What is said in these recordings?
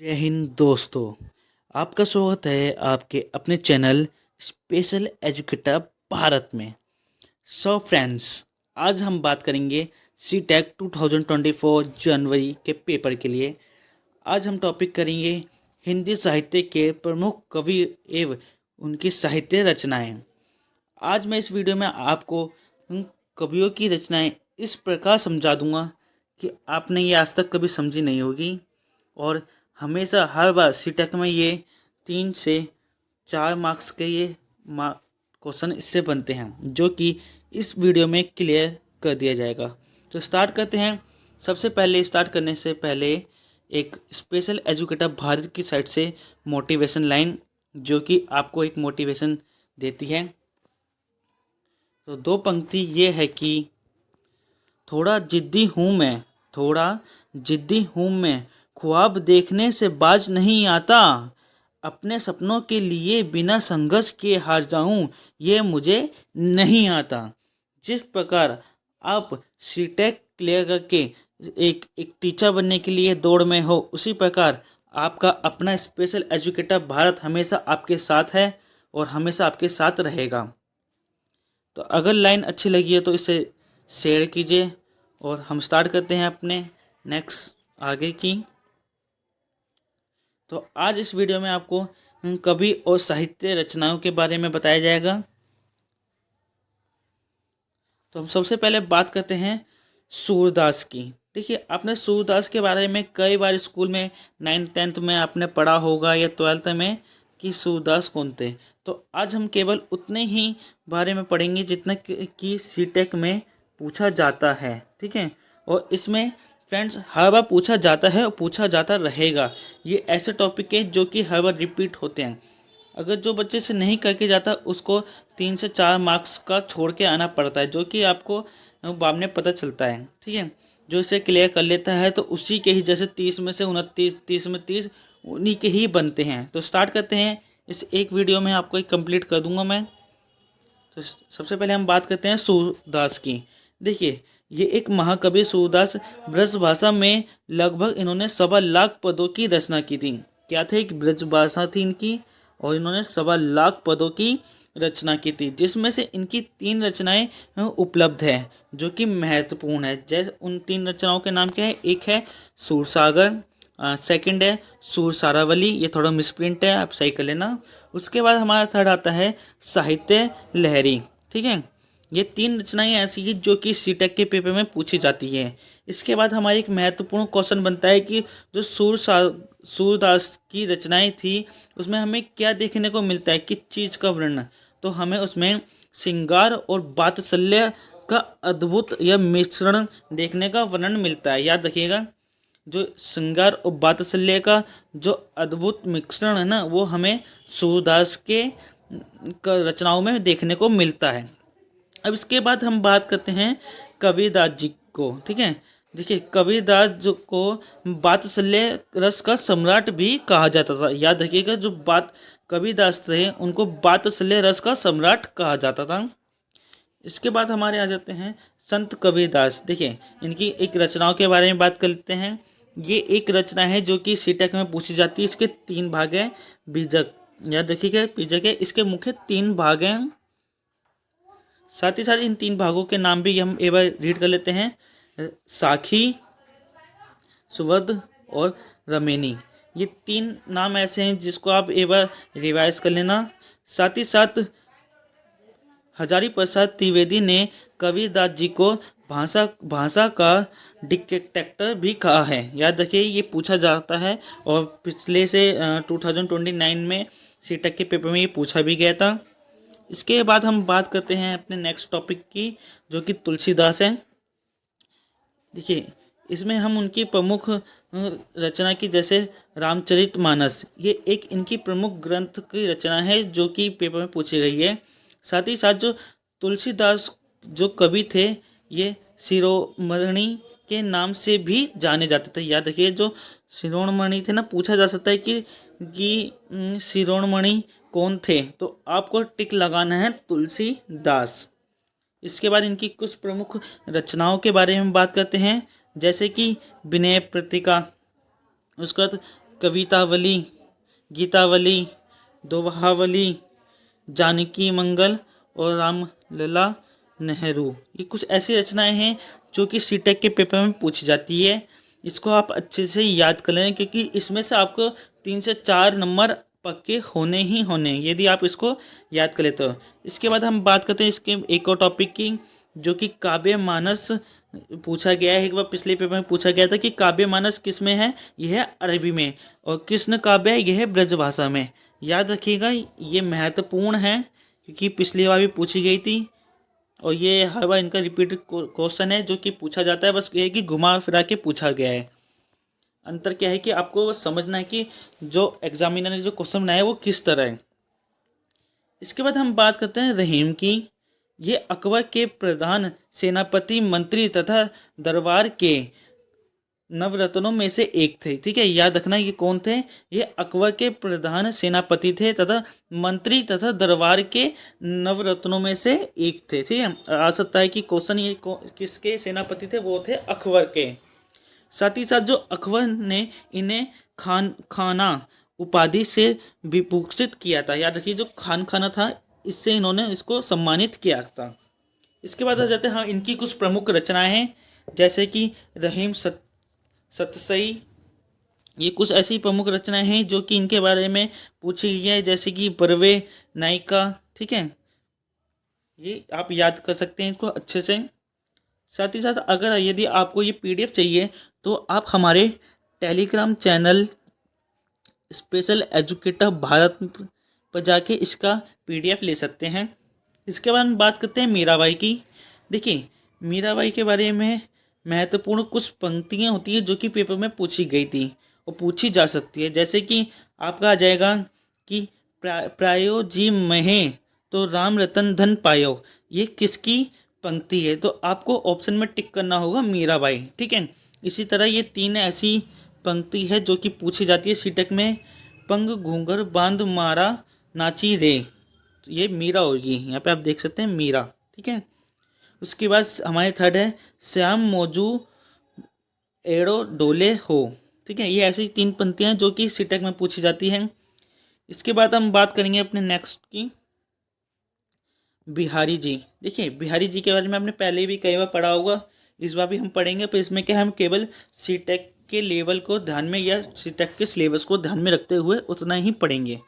जय हिंद दोस्तों। आपका स्वागत है आपके अपने चैनल स्पेशल एजुकेटर भारत में। फ्रेंड्स, आज हम बात करेंगे सी टेक 2024 जनवरी के पेपर के लिए। आज हम टॉपिक करेंगे हिंदी साहित्य के प्रमुख कवि एवं उनकी साहित्य रचनाएं। आज मैं इस वीडियो में आपको उन कवियों की रचनाएं इस प्रकार समझा दूंगा कि आपने ये आज तक कभी समझी नहीं होगी। और हमेशा हर बार सीटेट में ये 3 से 4 मार्क्स के ये क्वेश्चन इससे बनते हैं, जो कि इस वीडियो में क्लियर कर दिया जाएगा। तो स्टार्ट करते हैं। सबसे पहले स्टार्ट करने से पहले एक स्पेशल एजुकेटर भारत की साइड से मोटिवेशन लाइन, जो कि आपको एक मोटिवेशन देती है। तो 2 पंक्ति ये है कि थोड़ा जिद्दी हूँ मैं, ख्वाब देखने से बाज नहीं आता, अपने सपनों के लिए बिना संघर्ष किए हार जाऊं ये मुझे नहीं आता। जिस प्रकार आप सीटेक क्लियर करके एक टीचर बनने के लिए दौड़ में हो, उसी प्रकार आपका अपना स्पेशल एजुकेटर भारत हमेशा आपके साथ है और हमेशा आपके साथ रहेगा। तो अगर लाइन अच्छी लगी है तो इसे शेयर कीजिए और हम स्टार्ट करते हैं अपने नेक्स्ट आगे की। तो आज इस वीडियो में आपको कवि और साहित्य रचनाओं के बारे में बताया जाएगा। तो हम सबसे पहले बात करते हैं सूरदास की। देखिए, आपने सूरदास के बारे में कई बार स्कूल में 9th-10th में आपने पढ़ा होगा या 12th में कि सूरदास कौन थे। तो आज हम केवल उतने ही बारे में पढ़ेंगे जितना कि सीटेक में पूछा जाता है, ठीक है। और इसमें फ्रेंड्स हर बार पूछा जाता है और पूछा जाता रहेगा। ये ऐसे टॉपिक है जो कि हर बार रिपीट होते हैं। अगर जो बच्चे से नहीं करके जाता उसको 3 से 4 मार्क्स का छोड़ के आना पड़ता है, जो कि आपको बाद में पता चलता है, ठीक है। जो इसे क्लियर कर लेता है तो उसी के ही जैसे 30 में से 29, 30 में 30 उन्हीं के ही बनते हैं। तो स्टार्ट करते हैं। इस एक वीडियो में आपको एक कंप्लीट कर दूंगा मैं। तो सबसे पहले हम बात करते हैं सूरदास की। देखिए, ये एक महाकवि सूरदास ब्रज भाषा में लगभग इन्होंने 1.25 लाख पदों की रचना की थी। क्या थे? एक ब्रज भाषा थी इनकी और इन्होंने 1.25 लाख पदों की रचना की थी, जिसमें से इनकी 3 रचनाएं उपलब्ध है जो कि महत्वपूर्ण है। जैसे उन 3 रचनाओं के नाम क्या है? एक है सूरसागर, सेकंड है सूर सारावली, ये थोड़ा मिसप्रिंट है, आप सही कर लेना। उसके बाद हमारा थर्ड आता है साहित्य लहरी, ठीक है। ये 3 रचनाएं ऐसी हैं जो कि सीटेक के पेपर में पूछी जाती है। इसके बाद हमारा एक महत्वपूर्ण क्वेश्चन बनता है कि जो सूरदास की रचनाएं थी उसमें हमें क्या देखने को मिलता है, किस चीज़ का वर्णन। तो हमें उसमें श्रृंगार और वात्सल्य का अद्भुत या मिश्रण देखने का वर्णन मिलता है। याद रखिएगा, जो श्रृंगार और वात्सल्य का जो अद्भुत मिश्रण है ना, वो हमें सूरदास के रचनाओं में देखने को मिलता है। अब इसके बाद हम बात करते हैं कबीरदास जी को, ठीक है। देखिए, कबीरदास जो को वात्सल्य रस का सम्राट भी कहा जाता था। याद रखिएगा, जो बात कबीरदास थे उनको वात्सल्य रस का सम्राट कहा जाता था। इसके बाद हमारे आ जाते हैं संत कबीरदास। देखिए, इनकी एक रचनाओं के बारे में बात कर लेते हैं। ये एक रचना है जो कि सीटेक में पूछी जाती है। इसके 3 भाग हैं। बीजक, याद रखिएगा, बीजक है। इसके मुख्य 3 भाग हैं। साथ ही साथ इन 3 भागों के नाम भी हम एक बार रीड कर लेते हैं। साखी, सुवध और रमेनी, ये 3 नाम ऐसे हैं जिसको आप एक बार रिवाइज कर लेना। साथ ही साथ हजारी प्रसाद द्विवेदी ने कबीरदास जी को भाषा भाषा का डिक्टेटर भी कहा है। याद रखिए, ये पूछा जाता है और पिछले से 2029 में सीटेक के पेपर में ये पूछा भी गया था। इसके बाद हम बात करते हैं अपने नेक्स्ट टॉपिक की, जो कि तुलसीदास है। देखिए, इसमें हम उनकी प्रमुख रचना की, जैसे रामचरितमानस, ये एक इनकी प्रमुख ग्रंथ की रचना है जो कि पेपर में पूछी गई है। साथ ही साथ जो तुलसीदास जो कवि थे, ये शिरोमणि के नाम से भी जाने जाते थे। याद रखिए, जो शिरोमणि थे ना, पूछा जा सकता है कि शिरोमणि कौन थे, तो आपको टिक लगाना है तुलसीदास। इसके बाद इनकी कुछ प्रमुख रचनाओं के बारे में बात करते हैं, जैसे कि विनय पत्रिका, उसके बाद कवितावली, गीतावली, दोहावली, जानकी मंगल और रामलला नेहरू। ये कुछ ऐसी रचनाएं हैं जो कि सीटेट के पेपर में पूछी जाती है। इसको आप अच्छे से याद कर लें क्योंकि इसमें से आपको 3 से 4 नंबर पक्के होने ही होने यदि आप इसको याद कर लेते हो। इसके बाद हम बात करते हैं इसके एक और टॉपिक की, जो कि काव्य मानस पूछा गया है। एक बार पिछले पेपर में पूछा गया था कि काव्य मानस किस में है, यह है अरबी में, और कृष्ण काव्य है, यह है ब्रज भाषा में। याद रखिएगा, ये महत्वपूर्ण है क्योंकि पिछली बार भी पूछी गई थी और ये हर बार इनका रिपीटेड क्वेश्चन है जो कि पूछा जाता है। बस ये है कि घुमा फिरा के पूछा गया है। अंतर क्या है कि आपको बस समझना है कि जो एग्जामिनर ने जो क्वेश्चन बनाया है वो किस तरह है। इसके बाद हम बात करते हैं रहीम की। ये अकबर के प्रधान सेनापति, मंत्री तथा दरबार के नवरत्नों में से एक थे। ठीक है, याद रखना ये कौन थे। ये अकबर के प्रधान सेनापति थे तथा मंत्री तथा दरबार के नवरत्नों में से एक थे। ठीक है, आ सकता है कि क्वेश्चन ये किसके सेनापति थे, वो थे अकबर के। साथ ही साथ जो अकबर ने इन्हें खाना उपाधि से विभूषित किया था। याद रखिए, जो खाना था इससे इन्होंने इसको सम्मानित किया था। इसके बाद आ जाते हैं हाँ इनकी कुछ प्रमुख रचनाएं हैं, जैसे कि रहीम सतसई। ये कुछ ऐसी प्रमुख रचनाएं हैं जो कि इनके बारे में पूछी गई है, जैसे कि परवे नायिका। ठीक है, ये आप याद कर सकते हैं इसको अच्छे से। साथ ही साथ अगर यदि आपको ये पीडीएफ चाहिए तो आप हमारे Telegram channel special educator Bharat पर जाके इसका पीडीएफ ले सकते हैं। इसके बाद हम बात करते हैं मीराबाई की। देखिए, मीराबाई के बारे में महत्वपूर्ण कुछ पंक्तियाँ होती है जो कि पेपर में पूछी गई थी और पूछी जा सकती है। जैसे कि आपका आ जाएगा कि प्रायो जी महे तो राम रतन धन पायो। ये किसकी पंक्ति है, तो आपको ऑप्शन में टिक करना होगा मीराबाई। ठीक है, इसी तरह ये 3 ऐसी पंक्ति है जो कि पूछी जाती है सीटेट में। पंग घूंगर बांध मारा नाची रे, तो ये मीरा होगी। यहाँ पे आप देख सकते हैं मीरा। ठीक है, उसके बाद हमारे थर्ड है श्याम मोजू एड़ो डोले हो। ठीक है, ये ऐसी 3 पंक्तियां जो कि सीटेट में पूछी जाती हैं। इसके बाद हम बात करेंगे अपने नेक्स्ट की, बिहारी जी। देखिए, बिहारी जी के बारे में आपने पहले भी कई बार पढ़ा होगा, इस बार भी हम पढ़ेंगे। पर इसमें क्या, हम केवल सीटेट के लेवल को ध्यान में या सीटेट के सिलेबस को ध्यान में रखते हुए उतना ही पढ़ेंगे।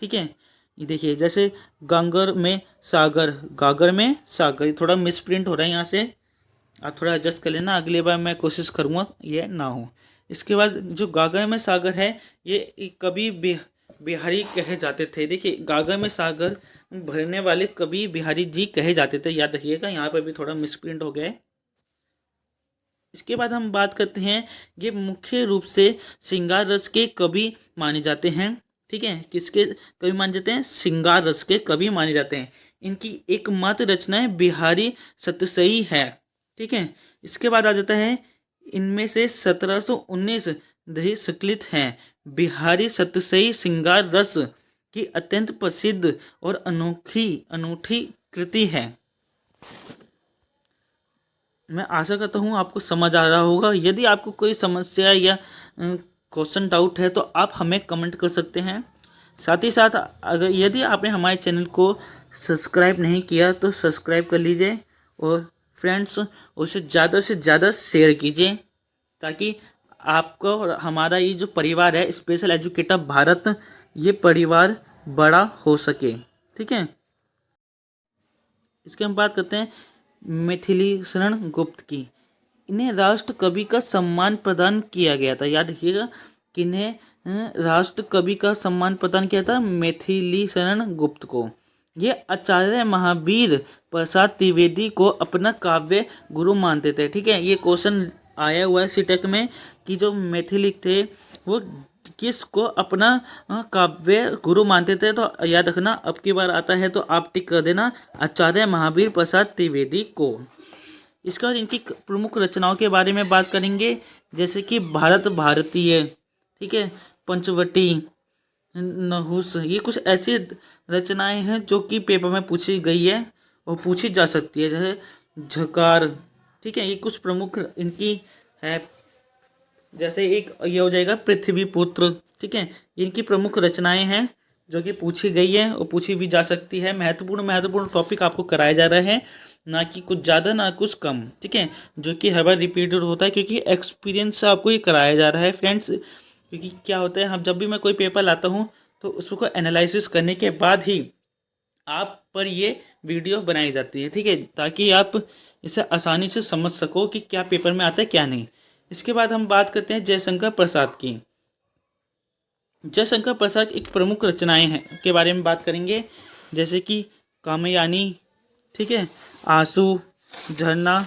ठीक है, ये देखिए, जैसे गांगर में सागर, गागर में सागर, थोड़ा मिस प्रिंट हो रहा है यहाँ से, आप थोड़ा एडजस्ट कर लेना, अगली बार मैं कोशिश करूँगा ये ना हो। इसके बाद जो गागर में सागर है, ये कभी बिहारी कहे जाते थे। देखिए, गागर में सागर भरने वाले कवि बिहारी जी कहे जाते थे। याद रखिएगा, यहाँ पर भी थोड़ा मिसप्रिंट हो गया है। इसके बाद हम बात करते हैं, ये मुख्य रूप से श्रृंगार रस के कवि माने जाते हैं। ठीक है, किसके कवि माने जाते हैं, श्रृंगार रस के कवि माने जाते हैं। इनकी एकमात्र रचना है बिहारी सतसई है। ठीक है, इसके बाद आ जाता है, इनमें से 1719 दही संकलित हैं। बिहारी सतसई श्रृंगार रस की अत्यंत प्रसिद्ध और अनूठी कृति है। मैं आशा करता हूँ आपको समझ आ रहा होगा। यदि आपको कोई समस्या या क्वेश्चन डाउट है तो आप हमें कमेंट कर सकते हैं। साथ ही साथ अगर यदि आपने हमारे चैनल को सब्सक्राइब नहीं किया तो सब्सक्राइब कर लीजिए और फ्रेंड्स उसे ज़्यादा से ज़्यादा शेयर कीजिए, ताकि आपको और हमारा ये जो परिवार है स्पेशल एजुकेटर भारत, ये परिवार बड़ा हो सके। ठीक है, इसके हम बात करते हैं मैथिली शरण गुप्त की। इन्हें राष्ट्र कवि का सम्मान प्रदान किया गया था। याद रखिएगा, किन्हें राष्ट्र कवि का सम्मान प्रदान किया था, मैथिली शरण गुप्त को। ये आचार्य महावीर प्रसाद द्विवेदी को अपना काव्य गुरु मानते थे। ठीक है, ये क्वेश्चन आया हुआ है सीटेट में कि जो मैथिली थे वो किसको अपना काव्य गुरु मानते थे। तो याद रखना, अब की बार आता है तो आप टिक कर देना आचार्य महावीर प्रसाद द्विवेदी को। इसके बाद इनकी प्रमुख रचनाओं के बारे में बात करेंगे, जैसे कि भारत भारतीय, ठीक है, पंचवटी, नहुस। ये कुछ ऐसी रचनाएं हैं जो कि पेपर में पूछी गई है और पूछी जा सकती है, जैसे झकार। ठीक है, ये कुछ प्रमुख इनकी है जैसे एक ये हो जाएगा पृथ्वी पुत्र, ठीक है। इनकी प्रमुख रचनाएं हैं जो कि पूछी गई है और पूछी भी जा सकती है। महत्वपूर्ण महत्वपूर्ण टॉपिक आपको कराए जा रहे हैं, ना कि कुछ ज़्यादा ना कुछ कम, ठीक है, जो कि हर बार रिपीटेड होता है क्योंकि एक्सपीरियंस से आपको ये कराया जा रहा है फ्रेंड्स। क्योंकि क्या होता है, हम जब भी मैं कोई पेपर लाता हूँ तो उसको एनालिसिस करने के बाद ही आप पर ये वीडियो बनाई जाती है, ठीक है, ताकि आप इसे आसानी से समझ सको कि क्या पेपर में आता है क्या नहीं। इसके बाद हम बात करते हैं जयशंकर प्रसाद की। जयशंकर प्रसाद एक प्रमुख रचनाएं हैं के बारे में बात करेंगे, जैसे कि कामयानी, ठीक है, आंसू, झरना,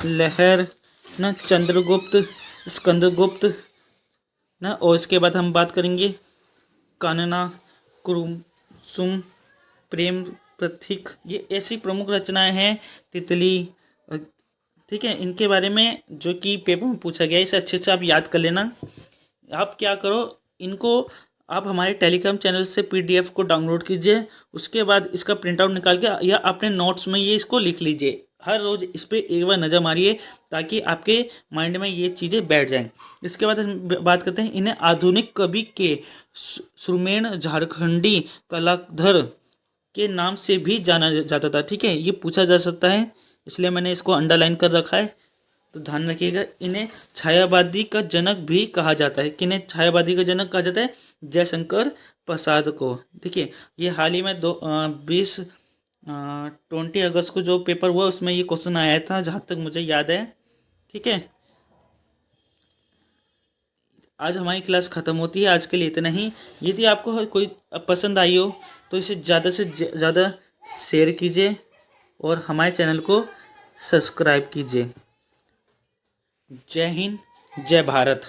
लहर, न चंद्रगुप्त, स्कंदगुप्त, न, और इसके बाद हम बात करेंगे कानना, कुसुम, प्रेम प्रतीक। ये ऐसी प्रमुख रचनाएं हैं। तितली, अ, ठीक है, इनके बारे में जो कि पेपर में पूछा गया है, इसे अच्छे से आप याद कर लेना। आप क्या करो, इनको आप हमारे टेलीग्राम चैनल से पीडीएफ को डाउनलोड कीजिए, उसके बाद इसका प्रिंट आउट निकाल के या अपने नोट्स में ये इसको लिख लीजिए। हर रोज़ इस पर एक बार नज़र मारिए ताकि आपके माइंड में ये चीज़ें बैठ जाएं। इसके बाद हम बात करते हैं, इन्हें आधुनिक कवि के सुमेर झारखंडी कलाधर के नाम से भी जाना जाता था, ठीक है, ये पूछा जा सकता है, इसलिए मैंने इसको अंडरलाइन कर रखा है, तो ध्यान रखिएगा। इन्हें छायावादी का जनक भी कहा जाता है। किन्हें छायावादी का जनक कहा जाता है? जयशंकर प्रसाद को। देखिए, ये हाल ही में 20 अगस्त को जो पेपर हुआ उसमें ये क्वेश्चन आया था, जहाँ तक मुझे याद है, ठीक है। आज हमारी क्लास ख़त्म होती है, आज के लिए इतना ही। यदि आपको कोई पसंद आई हो तो इसे ज़्यादा से ज़्यादा शेयर कीजिए और हमारे चैनल को सब्सक्राइब कीजिए। जय हिंद, जय भारत।